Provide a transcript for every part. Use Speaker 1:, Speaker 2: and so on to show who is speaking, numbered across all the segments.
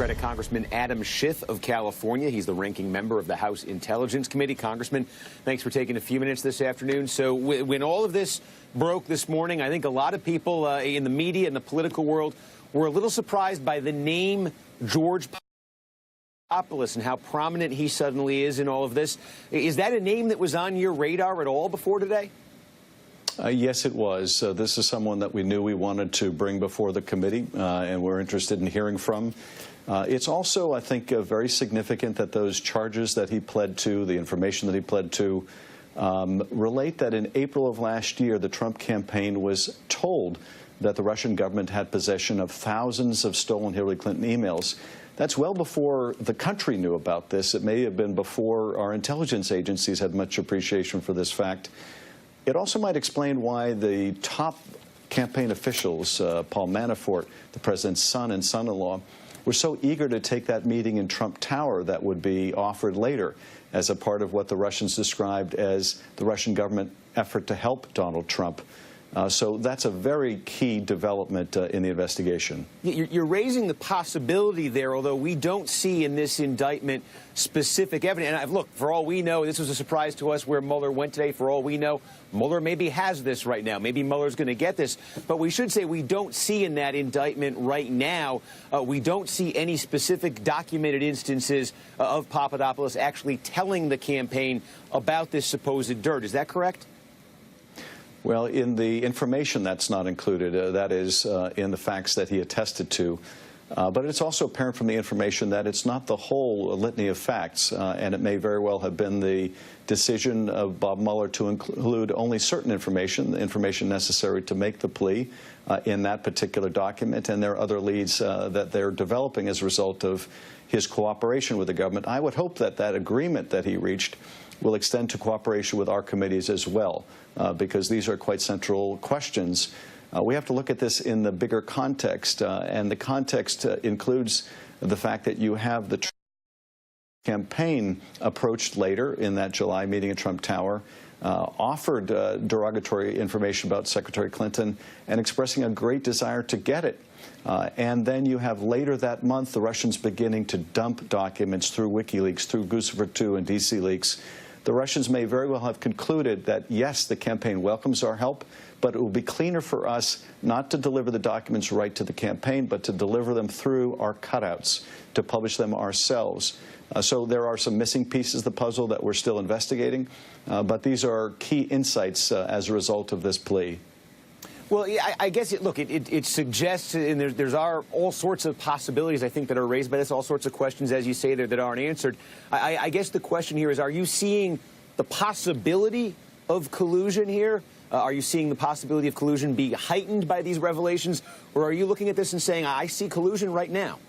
Speaker 1: Democratic Congressman Adam Schiff of California. He's the ranking member of the House Intelligence Committee. Congressman, thanks for taking a few minutes this afternoon. So when all of this broke this morning, I think a lot of people in the media and the political world were a little surprised by the name George Papadopoulos and how prominent he suddenly is in all of this. Is that a name that was on your radar at all before today?
Speaker 2: Yes, it was. This is someone that we knew we wanted to bring before the committee, and we're interested in hearing from. It's also, I think, very significant that those charges that he pled to, the information that he pled to, relate that in April of last year, the Trump campaign was told that the Russian government had possession of thousands of stolen Hillary Clinton emails. That's well before the country knew about this. It may have been before our intelligence agencies had much appreciation for this fact. It also might explain why the top campaign officials, Paul Manafort, the president's son and son-in-law, were so eager to take that meeting in Trump Tower that would be offered later as a part of what the Russians described as the Russian government effort to help Donald Trump. So that's a very key development in the investigation.
Speaker 1: You're raising the possibility there, although we don't see in this indictment specific evidence. And look, for all we know, this was a surprise to us where Mueller went today. For all we know, Mueller maybe has this right now. Maybe Mueller's going to get this. But we should say we don't see in that indictment right now, we don't see any specific documented instances of Papadopoulos actually telling the campaign about this supposed dirt. Is that correct?
Speaker 2: Well, in the information, that's not included. That is in the facts that he attested to. But it's also apparent from the information that it's not the whole litany of facts, and it may very well have been the decision of Bob Mueller to include only certain information, the information necessary to make the plea in that particular document, and there are other leads that they're developing as a result of his cooperation with the government. I would hope that that agreement that he reached will extend to cooperation with our committees as well, because these are quite central questions. We have to look at this in the bigger context, and the context includes the fact that you have the campaign approached later in that July meeting at Trump Tower, offered derogatory information about Secretary Clinton and expressing a great desire to get it. And then you have later that month the Russians beginning to dump documents through WikiLeaks, through Guccifer 2 and DC Leaks. The Russians may very well have concluded that, yes, the campaign welcomes our help, but it will be cleaner for us not to deliver the documents right to the campaign, but to deliver them through our cutouts, to publish them ourselves. So there are some missing pieces of the puzzle that we're still investigating, but these are key insights as a result of this plea.
Speaker 1: Well, I guess, it suggests, and there's all sorts of possibilities, I think, that are raised by this, all sorts of questions, as you say, that aren't answered. I guess the question here is, are you seeing the possibility of collusion here? Are you seeing the possibility of collusion be heightened by these revelations? Or are you looking at this and saying, I see collusion right now?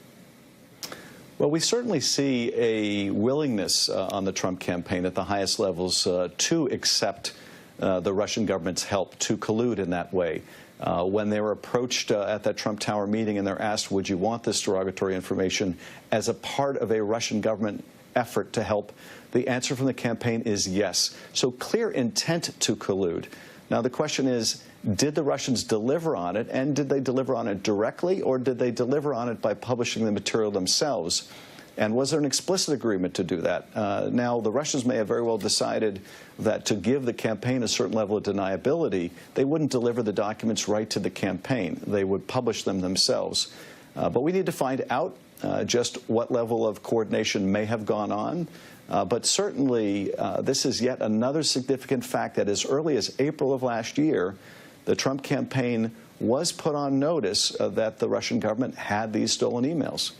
Speaker 2: Well, we certainly see a willingness on the Trump campaign at the highest levels to accept the Russian government's help, to collude in that way. When they were approached at that Trump Tower meeting and they're asked, would you want this derogatory information as a part of a Russian government effort to help, the answer from the campaign is yes. So clear intent to collude. Now, the question is, did the Russians deliver on it, and did they deliver on it directly, or did they deliver on it by publishing the material themselves? And was there an explicit agreement to do that? Now, the Russians may have very well decided that to give the campaign a certain level of deniability, they wouldn't deliver the documents right to the campaign. They would publish them themselves. But we need to find out just what level of coordination may have gone on. But certainly, this is yet another significant fact that as early as April of last year, the Trump campaign was put on notice that the Russian government had these stolen emails.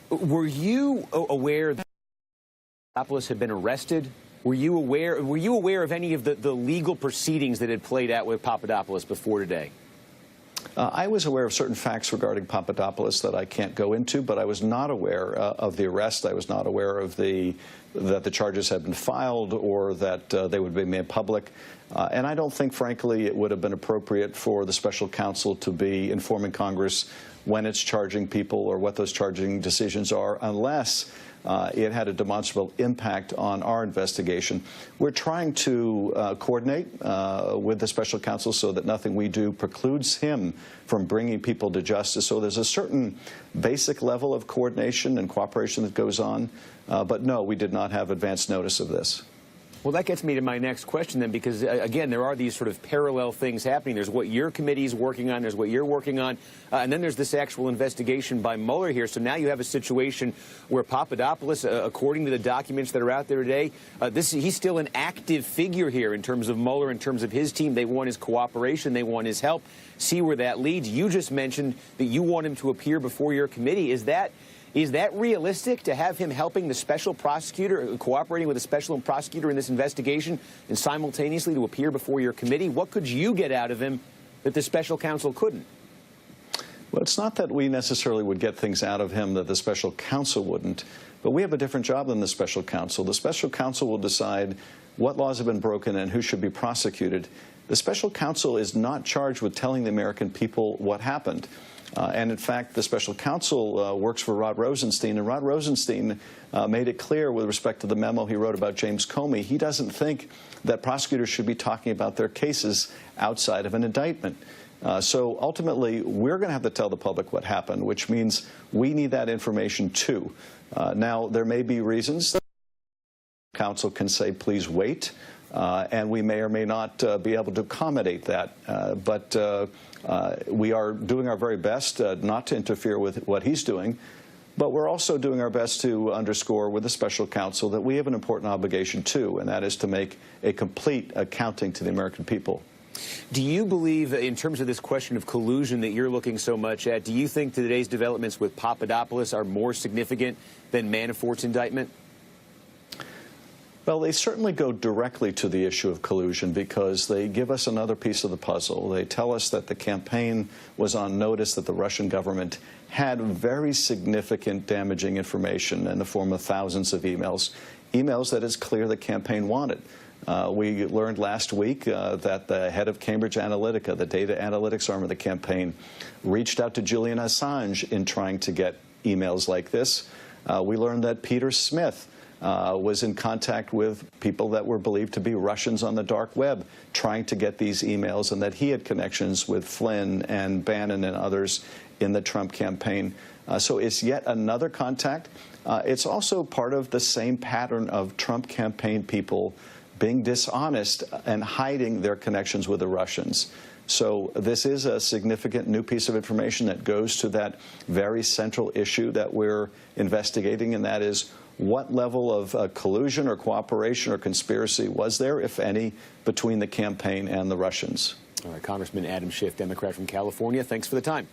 Speaker 1: Were you aware that Papadopoulos had been arrested? Were you aware of any of the legal proceedings that had played out with Papadopoulos before today?
Speaker 2: I was aware of certain facts regarding Papadopoulos that I can't go into, but I was not aware of the arrest. I was not aware of that the charges had been filed or that they would be made public. And I don't think, frankly, it would have been appropriate for the special counsel to be informing Congress when it's charging people or what those charging decisions are unless it had a demonstrable impact on our investigation. We're trying to coordinate with the special counsel so that nothing we do precludes him from bringing people to justice. So there's a certain basic level of coordination and cooperation that goes on. But no, we did not have advance notice of this.
Speaker 1: Well, that gets me to my next question then, because, again, there are these sort of parallel things happening. There's what your committee is working on, there's what you're working on, and then there's this actual investigation by Mueller here. So now you have a situation where Papadopoulos, according to the documents that are out there today, he's still an active figure here in terms of Mueller, in terms of his team. They want his cooperation, they want his help. See where that leads. You just mentioned that you want him to appear before your committee. Is that realistic, to have him helping the special prosecutor, cooperating with the special prosecutor in this investigation, and simultaneously to appear before your committee? What could you get out of him that the special counsel couldn't?
Speaker 2: Well, it's not that we necessarily would get things out of him that the special counsel wouldn't, but we have a different job than the special counsel. The special counsel will decide what laws have been broken and who should be prosecuted. The special counsel is not charged with telling the American people what happened. And in fact, the special counsel works for Rod Rosenstein, and Rod Rosenstein made it clear with respect to the memo he wrote about James Comey, he doesn't think that prosecutors should be talking about their cases outside of an indictment. So ultimately, we're going to have to tell the public what happened, which means we need that information too. Now, there may be reasons that the counsel can say, please wait, and we may or may not be able to accommodate that. But we are doing our very best not to interfere with what he's doing, but we're also doing our best to underscore with the special counsel that we have an important obligation too, and that is to make a complete accounting to the American people.
Speaker 1: Do you believe, in terms of this question of collusion that you're looking so much at, do you think today's developments with Papadopoulos are more significant than Manafort's indictment?
Speaker 2: Well, they certainly go directly to the issue of collusion because they give us another piece of the puzzle. They tell us that the campaign was on notice that the Russian government had very significant damaging information in the form of thousands of emails that it's clear the campaign wanted. We learned last week that the head of Cambridge Analytica, the data analytics arm of the campaign, reached out to Julian Assange in trying to get emails like this. We learned that Peter Smith was in contact with people that were believed to be Russians on the dark web trying to get these emails, and that he had connections with Flynn and Bannon and others in the Trump campaign. So it's yet another contact. It's also part of the same pattern of Trump campaign people being dishonest and hiding their connections with the Russians. So this is a significant new piece of information that goes to that very central issue that we're investigating, and that is what level of collusion or cooperation or conspiracy was there, if any, between the campaign and the Russians.
Speaker 1: All right, Congressman Adam Schiff, Democrat from California, thanks for the time.